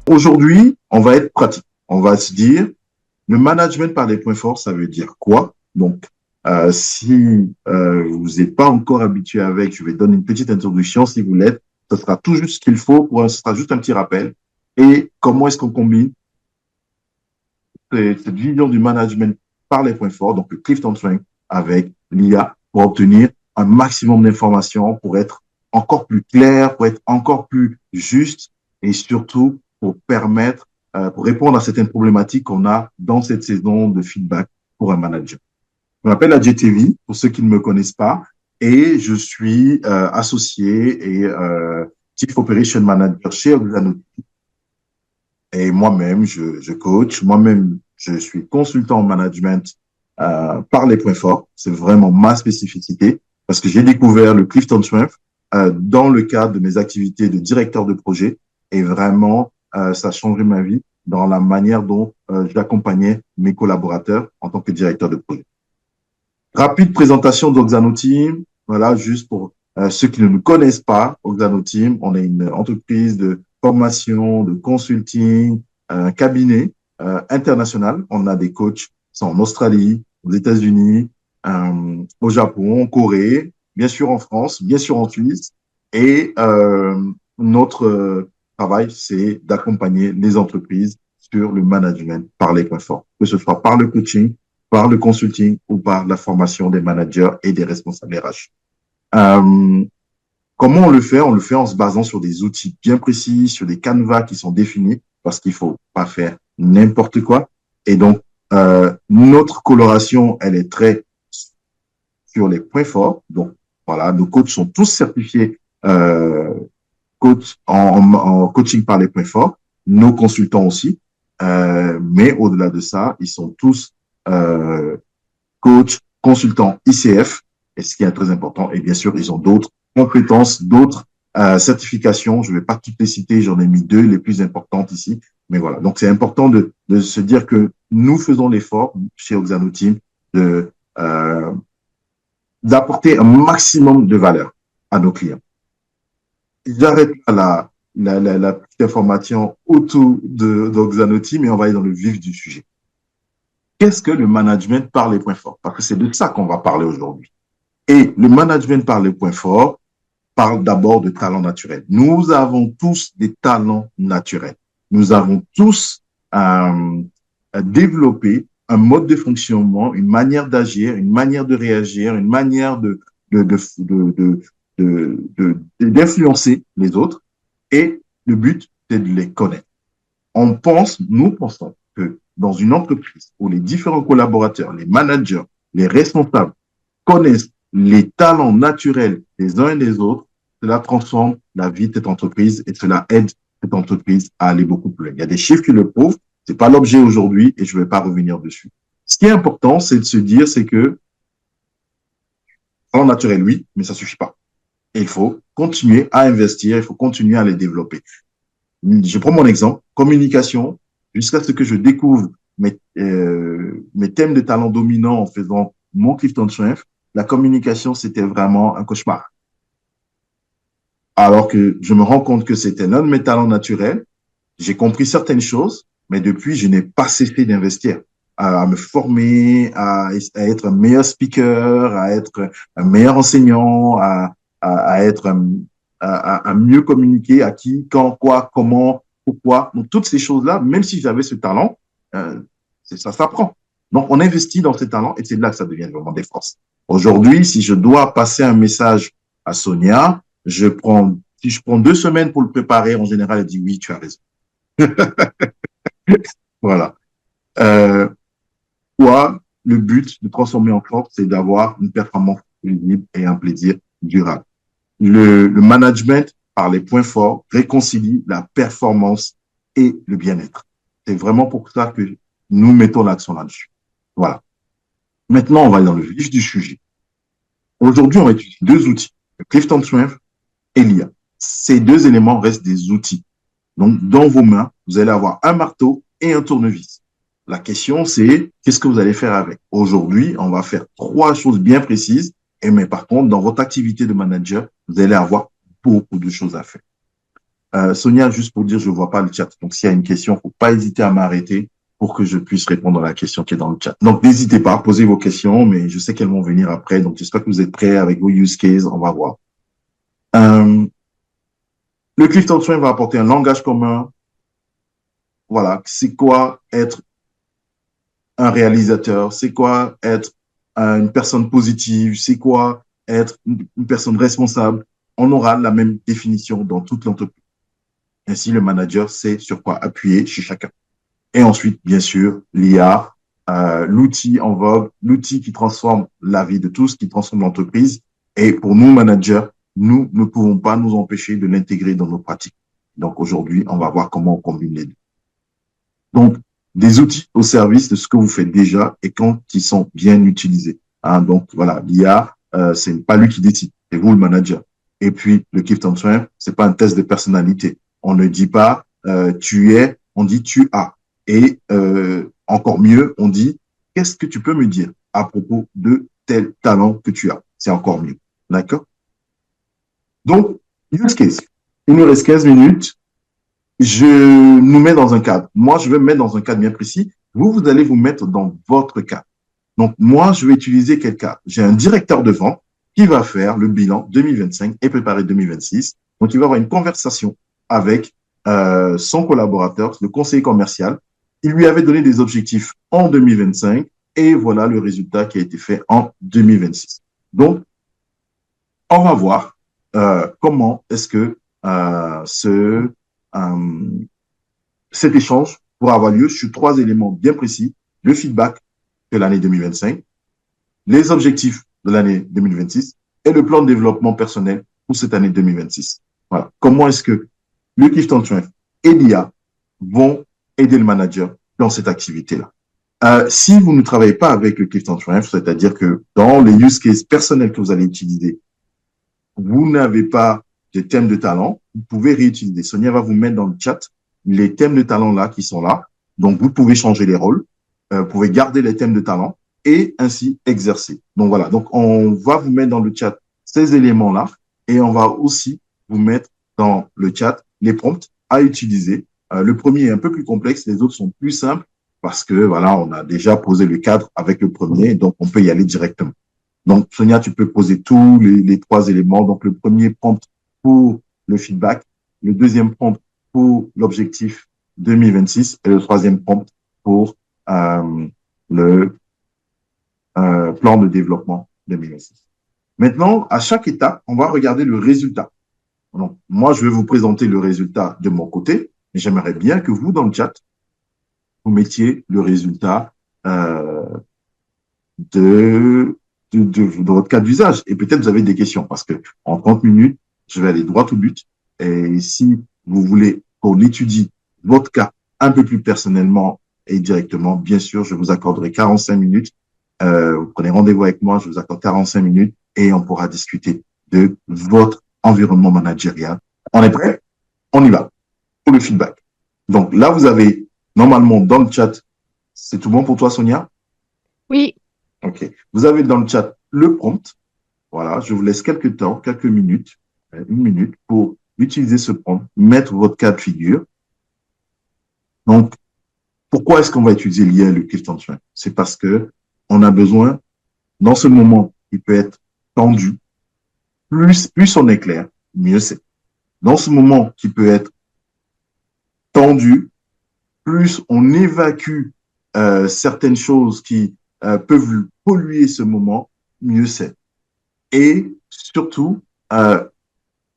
Aujourd'hui, on va être pratique. On va se dire, le management par les points forts, ça veut dire quoi? Donc, si vous n'êtes pas encore habitué avec, je vais donner une petite introduction. Si vous l'êtes, ce sera tout juste ce qu'il faut. Ce sera juste un petit rappel. Et comment est-ce qu'on combine cette vision du management par les points forts, donc le Clifton Strength, avec l'IA pour obtenir un maximum d'informations, pour être encore plus clair, pour être encore plus juste et surtout pour permettre, pour répondre à certaines problématiques qu'on a dans cette saison de feedback pour un manager. Je m'appelle AJTV, pour ceux qui ne me connaissent pas, et je suis associé et Chief Operation Manager chez Oxano. Et moi-même, je coach. Moi-même, je suis consultant en management par les points forts. C'est vraiment ma spécificité parce que j'ai découvert le Clifton Strength dans le cadre de mes activités de directeur de projet. Et vraiment, ça a changé ma vie dans la manière dont j'accompagnais mes collaborateurs en tant que directeur de projet. Rapide présentation d'Oxano Team. Voilà, juste pour ceux qui ne nous connaissent pas, Oxano Team, on est une entreprise de formation, de consulting, un cabinet international. On a des coachs en Australie, aux États-Unis, au Japon, en Corée, bien sûr en France, bien sûr en Suisse. Et notre travail, c'est d'accompagner les entreprises sur le management par les points forts, que ce soit par le coaching, par le consulting ou par la formation des managers et des responsables RH. Euh, Comment on le fait? On le fait en se basant sur des outils bien précis, sur des canevas qui sont définis, parce qu'il faut pas faire n'importe quoi. Et donc, notre coloration, elle est très sur les points forts. Donc, voilà, nos coachs sont tous certifiés coach en coaching par les points forts, nos consultants aussi. Mais au-delà de ça, ils sont tous coach, consultant ICF, et ce qui est très important. Et bien sûr, ils ont d'autres compétences, d'autres certifications. Je ne vais pas toutes les citer, j'en ai mis deux, les plus importantes ici. Mais voilà, donc c'est important de se dire que nous faisons l'effort chez Oxano Team de d'apporter un maximum de valeur à nos clients. J'arrête la petite information autour d'Oxano Team et on va aller dans le vif du sujet. Qu'est-ce que le management par les points forts? Parce que c'est de ça qu'on va parler aujourd'hui. Et le management par les points forts parle d'abord de talents naturels. Nous avons tous des talents naturels. Nous avons tous développé un mode de fonctionnement, une manière d'agir, une manière de réagir, une manière d'influencer les autres. Et le but, c'est de les connaître. Nous pensons que dans une entreprise où les différents collaborateurs, les managers, les responsables connaissent les talents naturels des uns et des autres, cela transforme la vie de cette entreprise et cela aide cette entreprise à aller beaucoup plus loin. Il y a des chiffres qui le prouvent, c'est pas l'objet aujourd'hui et je ne vais pas revenir dessus. Ce qui est important, c'est de se dire, c'est que talent naturel, oui, mais ça suffit pas. Et il faut continuer à investir, il faut continuer à les développer. Je prends mon exemple, communication, jusqu'à ce que je découvre mes thèmes de talent dominants en faisant mon Clifton Strength, la communication, c'était vraiment un cauchemar. Alors que je me rends compte que c'était l'un de mes talents naturels, j'ai compris certaines choses, mais depuis, je n'ai pas cessé d'investir, à me former, à être un meilleur speaker, à être un meilleur enseignant, à être à mieux communiquer à qui, quand, quoi, comment, pourquoi. Donc, toutes ces choses-là, même si j'avais ce talent, ça s'apprend. Donc, on investit dans ces talents et c'est là que ça devient vraiment des forces. Aujourd'hui, si je dois passer un message à Sonia, si je prends 2 semaines pour le préparer, en général, elle dit oui, tu as raison. Voilà. Euh, Quoi, le but de transformer en force, c'est d'avoir une performance libre et un plaisir durable. Le management, par les points forts, réconcilie la performance et le bien-être. C'est vraiment pour ça que nous mettons l'accent là-dessus. Voilà. Maintenant, on va aller dans le vif du sujet. Aujourd'hui, on va utiliser deux outils, le Clifton Strength et l'IA. Ces deux éléments restent des outils. Donc, dans vos mains, vous allez avoir un marteau et un tournevis. La question, c'est qu'est-ce que vous allez faire avec? Aujourd'hui, on va faire 3 choses bien précises. Mais par contre, dans votre activité de manager, vous allez avoir beaucoup de choses à faire. Sonia, juste pour dire, je vois pas le chat. Donc, s'il y a une question, faut pas hésiter à m'arrêter pour que je puisse répondre à la question qui est dans le chat. Donc, n'hésitez pas à poser vos questions, mais je sais qu'elles vont venir après. Donc, j'espère que vous êtes prêts avec vos use cases. On va voir. Euh, le Clifton Train va apporter un langage commun. Voilà. C'est quoi être un réalisateur? C'est quoi être une personne positive? C'est quoi être une personne responsable? On aura la même définition dans toute l'entreprise. Ainsi, le manager sait sur quoi appuyer chez chacun. Et ensuite, bien sûr, l'IA, l'outil en vogue, l'outil qui transforme la vie de tous, qui transforme l'entreprise. Et pour nous, managers, nous ne pouvons pas nous empêcher de l'intégrer dans nos pratiques. Donc aujourd'hui, on va voir comment on combine les deux. Donc, des outils au service de ce que vous faites déjà et quand ils sont bien utilisés. Hein, donc voilà, l'IA, c'est pas lui qui décide, c'est vous le manager. Et puis le Gift and Train, c'est pas un test de personnalité. On ne dit pas tu es, on dit tu as. Et encore mieux, on dit qu'est-ce que tu peux me dire à propos de tel talent que tu as. C'est encore mieux. D'accord? Donc, use case. Il nous reste 15 minutes. Je nous mets dans un cadre. Moi, je vais me mettre dans un cadre bien précis. Vous, vous allez vous mettre dans votre cadre. Donc, moi, je vais utiliser quel cadre? J'ai un directeur de vente qui va faire le bilan 2025 et préparer 2026. Donc, il va avoir une conversation avec son collaborateur, le conseiller commercial. Il lui avait donné des objectifs en 2025 et voilà le résultat qui a été fait en 2026. Donc, on va voir comment est-ce que cet échange pourra avoir lieu sur 3 éléments bien précis. Le feedback de l'année 2025, les objectifs de l'année 2026 et le plan de développement personnel pour cette année 2026. Voilà. Comment est-ce que le Clifton Train et l'IA vont aider le manager dans cette activité-là? Si vous ne travaillez pas avec le Clifton Train, c'est-à-dire que dans les use cases personnels que vous allez utiliser, vous n'avez pas de thème de talent, vous pouvez réutiliser. Sonia va vous mettre dans le chat les thèmes de talent là qui sont là. Donc, vous pouvez changer les rôles, vous pouvez garder les thèmes de talent et ainsi exercer. Donc, voilà. Donc, on va vous mettre dans le chat ces éléments-là et on va aussi vous mettre dans le chat les prompts à utiliser. Le premier est un peu plus complexe, les autres sont plus simples parce que, voilà, on a déjà posé le cadre avec le premier, donc on peut y aller directement. Donc, Sonia, tu peux poser tous les 3 éléments. Donc, le premier prompt pour le feedback, le deuxième prompt pour l'objectif 2026 et le troisième prompt pour le plan de développement 2026. Maintenant, à chaque étape, on va regarder le résultat. Donc, moi, je vais vous présenter le résultat de mon côté, mais j'aimerais bien que vous, dans le chat, vous mettiez le résultat de votre cas d'usage. Et peut-être vous avez des questions parce que en 30 minutes, je vais aller droit au but. Et si vous voulez qu'on étudie votre cas un peu plus personnellement et directement, bien sûr, je vous accorderai 45 minutes. Vous prenez rendez-vous avec moi, je vous accorde 45 minutes et on pourra discuter de votre environnement managérial. On est prêt? On y va pour le feedback. Donc là, vous avez normalement dans le chat, c'est tout bon pour toi, Sonia? Oui. OK. Vous avez dans le chat le prompt. Voilà, je vous laisse quelques temps, quelques minutes, 1 minute pour utiliser ce prompt, mettre votre cas de figure. Donc, pourquoi est-ce qu'on va utiliser l'IA et le Clifton Train? C'est parce que on a besoin, dans ce moment, il peut être tendu. Plus on est clair, mieux c'est. Dans ce moment qui peut être tendu, plus on évacue certaines choses qui peuvent polluer ce moment, mieux c'est. Et surtout,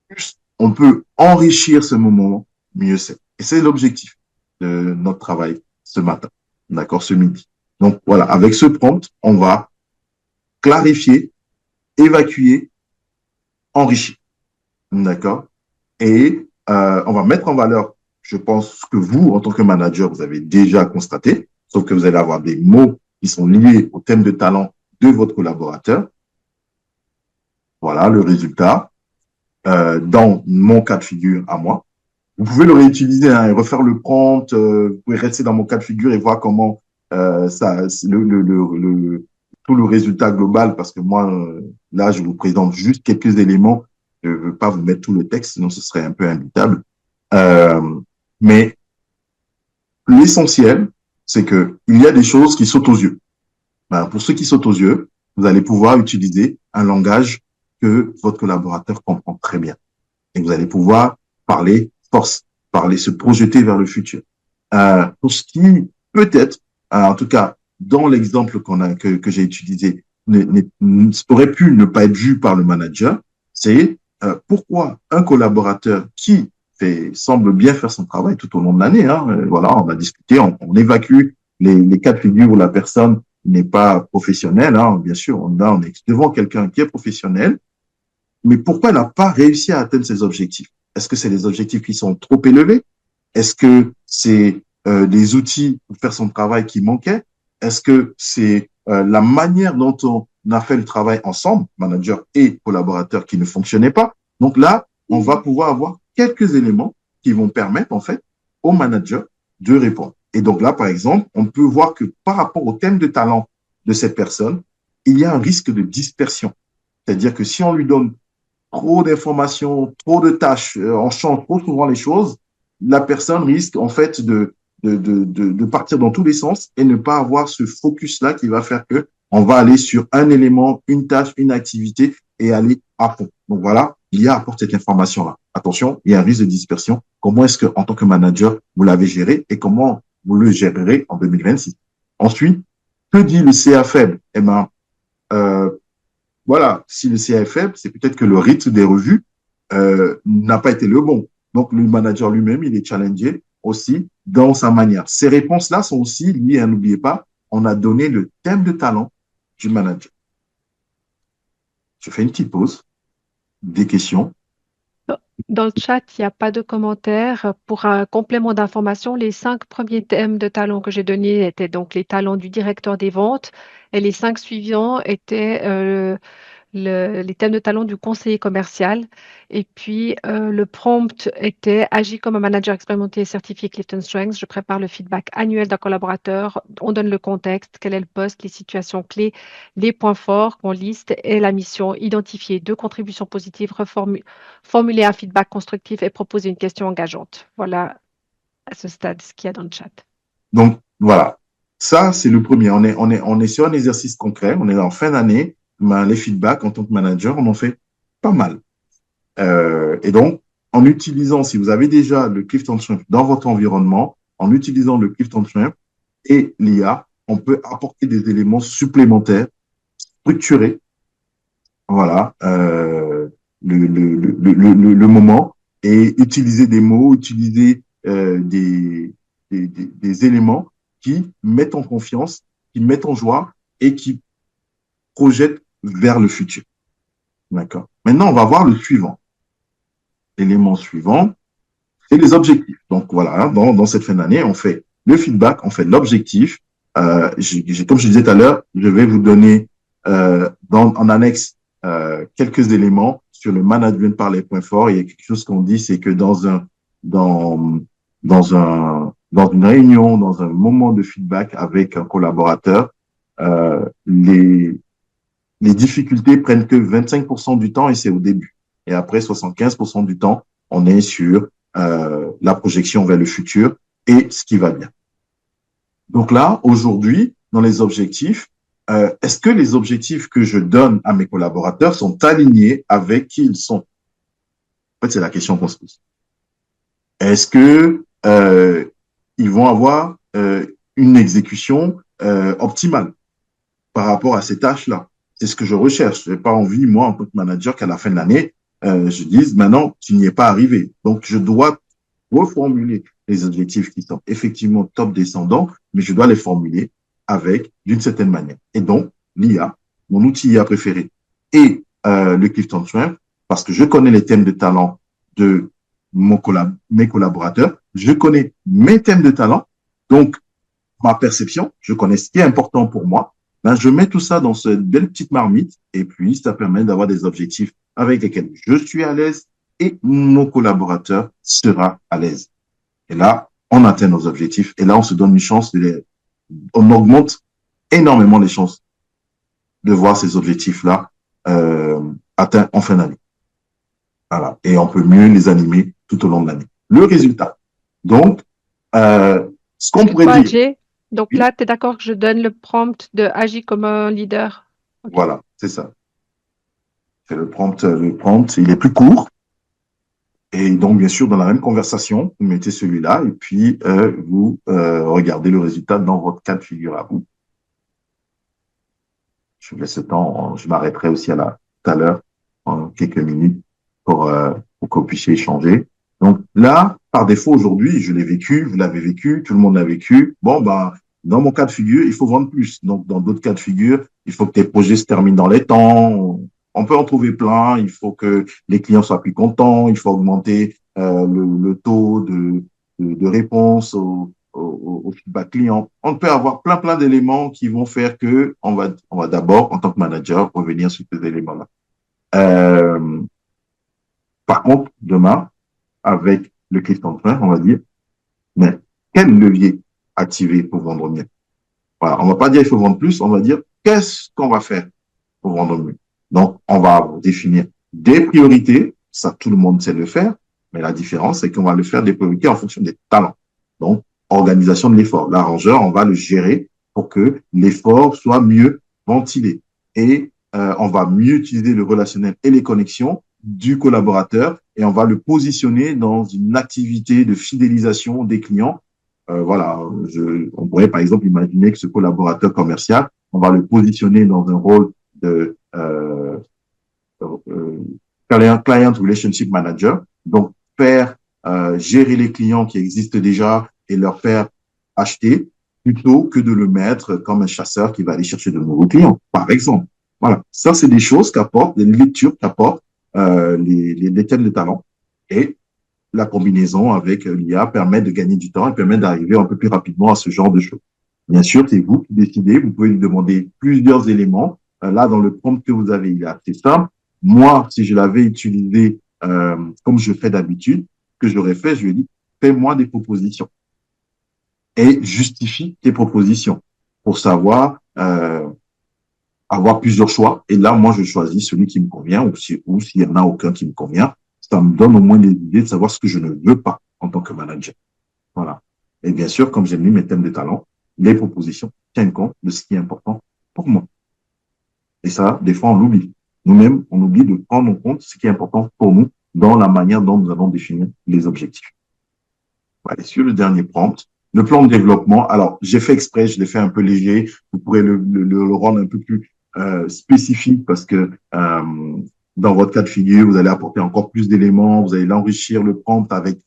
plus on peut enrichir ce moment, mieux c'est. Et c'est l'objectif de notre travail ce matin, d'accord, ce midi. Donc voilà, avec ce prompt, on va clarifier, évacuer, enrichir, d'accord. Et on va mettre en valeur, je pense que vous, en tant que manager, vous avez déjà constaté, sauf que vous allez avoir des mots qui sont liés au thème de talent de votre collaborateur. Voilà le résultat dans mon cas de figure à moi. Vous pouvez le réutiliser et refaire le prompt. Vous pouvez rester dans mon cas de figure et voir comment ça, tout le résultat global, parce que moi, là, je vous présente juste quelques éléments. Je ne veux pas vous mettre tout le texte, sinon ce serait un peu imbitable. Mais l'essentiel, c'est que il y a des choses qui sautent aux yeux. Ben, pour ceux qui sautent aux yeux, vous allez pouvoir utiliser un langage que votre collaborateur comprend très bien. Et vous allez pouvoir parler force, parler, se projeter vers le futur. Pour ce qui peut-être, en tout cas, dans l'exemple que j'ai utilisé, aurait pu ne pas être vu par le manager, c'est pourquoi un collaborateur qui semble bien faire son travail tout au long de l'année, hein, voilà, on va discuter, on évacue les cas de figure où la personne n'est pas professionnelle, hein, bien sûr, on est devant quelqu'un qui est professionnel, mais pourquoi elle n'a pas réussi à atteindre ses objectifs? Est-ce que c'est des objectifs qui sont trop élevés? Est-ce que c'est des outils pour faire son travail qui manquaient? Est-ce que c'est la manière dont on a fait le travail ensemble, manager et collaborateur, qui ne fonctionnait pas? Donc là, on va pouvoir avoir quelques éléments qui vont permettre, en fait, au manager de répondre. Et donc là, par exemple, on peut voir que par rapport au thème de talent de cette personne, il y a un risque de dispersion. C'est-à-dire que si on lui donne trop d'informations, trop de tâches, on change trop souvent les choses, la personne risque en fait de partir dans tous les sens et ne pas avoir ce focus-là qui va faire que on va aller sur un élément, une tâche, une activité et aller à fond. Donc voilà, il y a apporte cette information-là. Attention, il y a un risque de dispersion. Comment est-ce que, en tant que manager, vous l'avez géré et comment vous le gérerez en 2026? Ensuite, que dit le CA faible? Eh ben, euh, voilà, si le CA est faible, c'est peut-être que le rythme des revues n'a pas été le bon. Donc, le manager lui-même, il est challengé aussi dans sa manière. Ces réponses-là sont aussi liées, n'oubliez pas, on a donné le thème de talent du manager. Je fais une petite pause, des questions. Dans le chat, il n'y a pas de commentaires. Pour un complément d'information, les 5 premiers thèmes de talents que j'ai donnés étaient donc les talents du directeur des ventes et les 5 suivants étaient les thèmes de talent du conseiller commercial. Et puis, le prompt était agis comme un manager expérimenté et certifié Clifton Strengths. Je prépare le feedback annuel d'un collaborateur. On donne le contexte, quel est le poste, les situations clés, les points forts qu'on liste et la mission. Identifier 2 contributions positives, formuler un feedback constructif et proposer une question engageante. Voilà à ce stade ce qu'il y a dans le chat. Donc, voilà. Ça, c'est le premier. On est sur un exercice concret. On est en fin d'année. Ben, les feedbacks en tant que manager, on en fait pas mal. Et donc, en utilisant, si vous avez déjà le Clifton Strength dans votre environnement, en utilisant le Clifton Strength et l'IA, on peut apporter des éléments supplémentaires, structurer, voilà, le moment et utiliser des mots, utiliser des éléments qui mettent en confiance, qui mettent en joie et qui projettent vers le futur. D'accord. Maintenant, on va voir le suivant. L'élément suivant, c'est les objectifs. Donc voilà, hein, dans cette fin d'année, on fait le feedback, on fait l'objectif. Comme je disais tout à l'heure, je vais vous donner en annexe quelques éléments sur le management par les points forts. Il y a quelque chose qu'on dit, c'est que dans, dans une réunion, dans un moment de feedback avec un collaborateur, euh, les, les difficultés prennent que 25% du temps et c'est au début. Et après, 75% du temps, on est sur la projection vers le futur et ce qui va bien. Donc là, aujourd'hui, dans les objectifs, est-ce que les objectifs que je donne à mes collaborateurs sont alignés avec qui ils sont? En fait, c'est la question qu'on se pose. Est-ce que ils vont avoir une exécution optimale par rapport à ces tâches-là? C'est ce que je recherche. Je n'ai pas envie, moi, en tant que manager, qu'à la fin de l'année, je dise, maintenant, tu n'y es pas arrivé. Donc, je dois reformuler les objectifs qui sont effectivement top descendants, mais je dois les formuler avec d'une certaine manière. Et donc, l'IA, mon outil IA préféré, et le Clifton Strength, parce que je connais les thèmes de talent de mes collaborateurs, je connais mes thèmes de talent, donc ma perception, je connais ce qui est important pour moi, ben, je mets tout ça dans cette belle petite marmite et puis ça permet d'avoir des objectifs avec lesquels je suis à l'aise et mon collaborateur sera à l'aise. Et là, on atteint nos objectifs et là, on se donne une chance on augmente énormément les chances de voir ces objectifs-là atteints en fin d'année. Voilà. Et on peut mieux les animer tout au long de l'année. le résultat. Donc, ce qu'on pourrait Quoi, dire, Jay? Donc oui, là, tu es d'accord que je donne le prompt de agis comme un leader. OK. voilà, c'est ça. C'est le prompt, il est plus court. Et donc, bien sûr, dans la même conversation, vous mettez celui-là et puis vous regardez le résultat dans votre cas de figure à vous. Je vous laisse le temps, je m'arrêterai aussi tout à l'heure, en quelques minutes, pour que vous puissiez échanger. Donc là, par défaut, aujourd'hui, je l'ai vécu, vous l'avez vécu, tout le monde l'a vécu. Bon, ben, dans mon cas de figure, il faut vendre plus. Donc, dans d'autres cas de figure, il faut que tes projets se terminent dans les temps. On peut en trouver plein. Il faut que les clients soient plus contents. Il faut augmenter le taux de réponse au feedback client. On peut avoir plein d'éléments qui vont faire que on va d'abord, en tant que manager, revenir sur ces éléments-là. Euh, Par contre, demain, avec le client de train, on va dire, mais quel levier activer pour vendre mieux? Voilà, on va pas dire il faut vendre plus, on va dire qu'est-ce qu'on va faire pour vendre mieux. Donc, on va définir des priorités, ça tout le monde sait le faire, mais la différence, c'est qu'on va le faire des priorités en fonction des talents. Donc, organisation de l'effort. L'arrangeur, on va le gérer pour que l'effort soit mieux ventilé. Et on va mieux utiliser le relationnel et les connexions du collaborateur et on va le positionner dans une activité de fidélisation des clients. Voilà, on pourrait par exemple imaginer que ce collaborateur commercial, on va le positionner dans un rôle de client relationship manager, donc faire gérer les clients qui existent déjà et leur faire acheter plutôt que de le mettre comme un chasseur qui va aller chercher de nouveaux clients, par exemple. Voilà, ça c'est des choses qu'apportent, des lectures qu'apportent les thèmes de talent et la combinaison avec l'IA permet de gagner du temps et permet d'arriver un peu plus rapidement à ce genre de choses. Bien sûr, c'est vous qui décidez. Vous pouvez lui demander plusieurs éléments. Là, dans le prompt que vous avez, il est assez simple. Moi, si je l'avais utilisé comme je fais d'habitude, ce que j'aurais fait, je lui ai dit, fais-moi des propositions et justifie tes propositions pour savoir avoir plusieurs choix. Et là, moi, je choisis celui qui me convient ou s'il y en a aucun qui me convient. Ça me donne au moins des idées de savoir ce que je ne veux pas en tant que manager. Voilà. Et bien sûr, comme j'ai mis mes thèmes de talent, les propositions tiennent compte de ce qui est important pour moi. Et ça, des fois, on l'oublie. Nous-mêmes, on oublie de prendre en compte ce qui est important pour nous dans la manière dont nous allons définir les objectifs. Voilà. Sur le dernier prompt, le plan de développement. Alors, j'ai fait exprès, je l'ai fait un peu léger. Vous pourrez le rendre un peu plus spécifique parce que dans votre cas de figure, vous allez apporter encore plus d'éléments, vous allez l'enrichir le prompt avec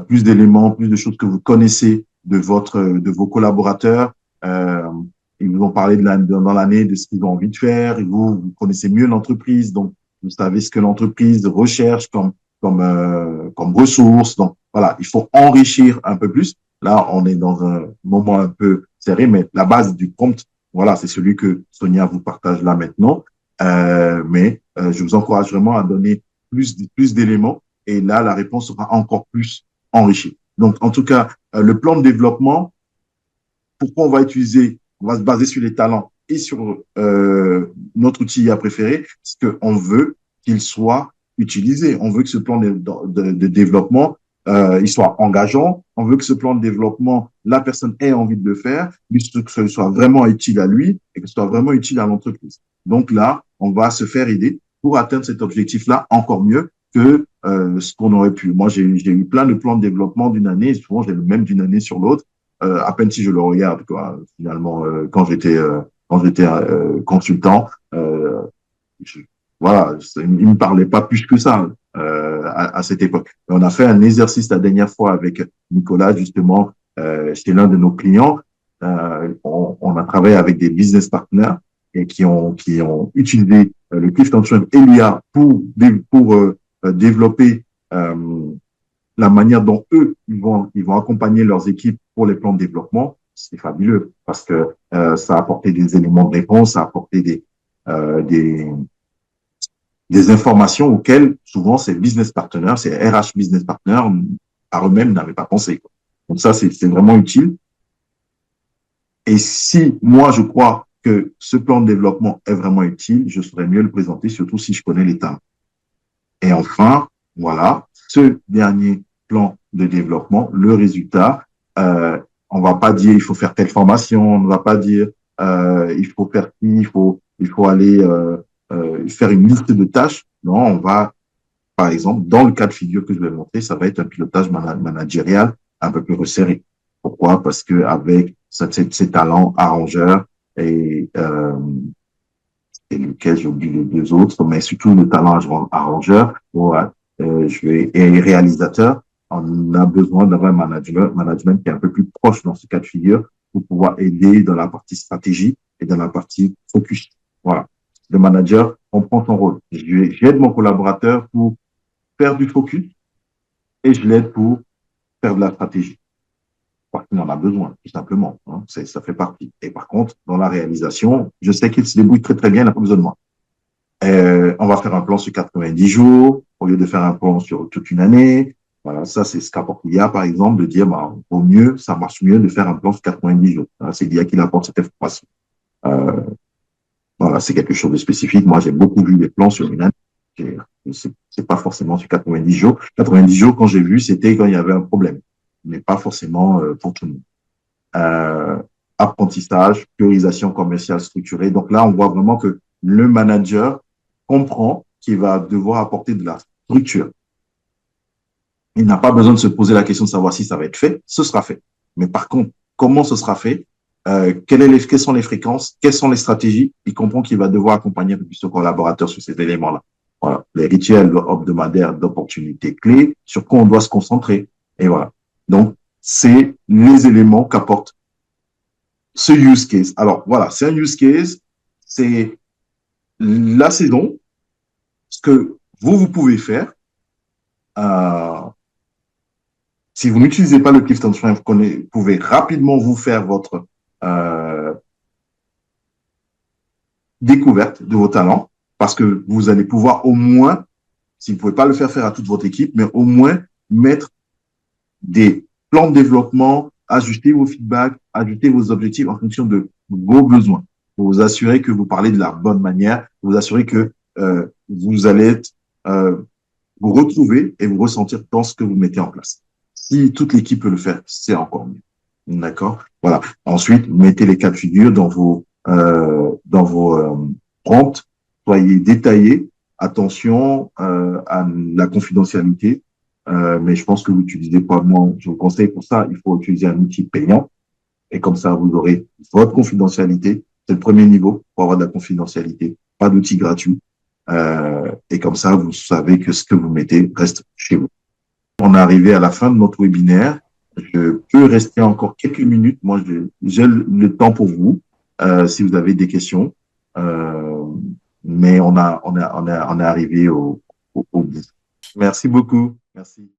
plus d'éléments, plus de choses que vous connaissez de vos collaborateurs. Euh, Ils vous ont parlé dans l'année de ce qu'ils ont envie de faire. Et vous connaissez mieux l'entreprise, donc vous savez ce que l'entreprise recherche comme ressources. Donc voilà, il faut enrichir un peu plus. Là, on est dans un moment un peu serré, mais la base du prompt, voilà, c'est celui que Sonia vous partage là maintenant. Mais je vous encourage vraiment à donner plus d'éléments et là, la réponse sera encore plus enrichie. Donc, en tout cas, le plan de développement, pourquoi on va se baser sur les talents et sur notre outil IA préféré, parce qu'on veut qu'il soit utilisé. On veut que ce plan de développement, il soit engageant. On veut que ce plan de développement, la personne ait envie de le faire, que ce soit vraiment utile à lui et que ce soit vraiment utile à l'entreprise. Donc là, on va se faire aider pour atteindre cet objectif-là encore mieux que ce qu'on aurait pu. Moi, j'ai eu plein de plans de développement d'une année, et souvent j'ai le même d'une année sur l'autre. À peine si je le regarde, quoi. Finalement, quand j'étais consultant, je, voilà, il me parlait pas plus que ça à cette époque. Et on a fait un exercice la dernière fois avec Nicolas, justement, chez l'un de nos clients. On a travaillé avec des business partners et qui ont utilisé le Clifton Strength et l'IA pour développer la manière dont eux, ils vont accompagner leurs équipes pour les plans de développement, c'est fabuleux parce que ça a apporté des éléments de réponse, ça a apporté euh, des, des informations auxquelles souvent ces business partners, ces RH business partners, par eux-mêmes n'avaient pas pensé. Donc ça, c'est vraiment utile. Et si moi, je crois que ce plan de développement est vraiment utile, je saurais mieux le présenter, surtout si je connais les talents. Et enfin, voilà, ce dernier plan de développement, le résultat. Euh, on va pas dire il faut faire telle formation, on ne va pas dire il faut faire ci, il faut aller faire une liste de tâches. Non, on va, par exemple, dans le cas de figure que je vais montrer, ça va être un pilotage managérial un peu plus resserré. Pourquoi? Parce que avec ces talents arrangeurs et et lequel j'ai oublié les deux autres, mais surtout le talent arrangeur et réalisateur, on a besoin d'avoir un management qui est un peu plus proche dans ce cas de figure pour pouvoir aider dans la partie stratégie et dans la partie focus. Voilà. Le manager, on prend son rôle. J'aide mon collaborateur pour faire du focus et je l'aide pour faire de la stratégie. Parce qu'il en a besoin, tout simplement. Hein. Ça fait partie. Et par contre, dans la réalisation, je sais qu'il se débrouille très, très bien, il n'a pas besoin de moi. On va faire un plan sur 90 jours au lieu de faire un plan sur toute une année. Voilà, ça, c'est ce qu'apporte l'IA, par exemple, de dire, bah, au mieux, ça marche mieux de faire un plan sur 90 jours. C'est l'IA qui apporte cette information. Euh, voilà, c'est quelque chose de spécifique. Moi, j'ai beaucoup vu des plans sur une année. C'est pas forcément sur 90 jours. 90 jours, quand j'ai vu, c'était quand il y avait un problème, mais pas forcément pour tout le monde. Euh, Apprentissage, priorisation commerciale structurée. Donc là, on voit vraiment que le manager comprend qu'il va devoir apporter de la structure. Il n'a pas besoin de se poser la question de savoir si ça va être fait, ce sera fait. Mais par contre, comment ce sera fait, quelles sont les fréquences, quelles sont les stratégies, il comprend qu'il va devoir accompagner son collaborateur sur ces éléments-là. Voilà, les rituels hebdomadaires d'opportunités clés, sur quoi on doit se concentrer. Et voilà. Donc, c'est les éléments qu'apporte ce use case. Alors, voilà, c'est un use case, c'est la saison, ce que vous pouvez faire. Euh, Si vous n'utilisez pas le Clifton Strength, vous pouvez rapidement vous faire votre euh, découverte de vos talents parce que vous allez pouvoir au moins, si vous ne pouvez pas le faire à toute votre équipe, mais au moins mettre des plans de développement, ajuster vos feedbacks, ajuster vos objectifs en fonction de vos besoins. Pour vous assurer que vous parlez de la bonne manière, pour vous assurer que vous allez euh, vous retrouver et vous ressentir dans ce que vous mettez en place. Si toute l'équipe peut le faire, c'est encore mieux. D'accord? Voilà. Ensuite, mettez les cas de figure dans vos prompts. Soyez détaillés. Attention à la confidentialité. Mais je pense que vous utilisez pas moi. Je vous conseille pour ça, il faut utiliser un outil payant. Et comme ça, vous aurez votre confidentialité. C'est le premier niveau pour avoir de la confidentialité. Pas d'outil gratuit. Et comme ça, vous savez que ce que vous mettez reste chez vous. On est arrivé à la fin de notre webinaire. Je peux rester encore quelques minutes. Moi, j'ai le temps pour vous, si vous avez des questions. Euh, mais on est arrivé au bout. Merci beaucoup. Merci.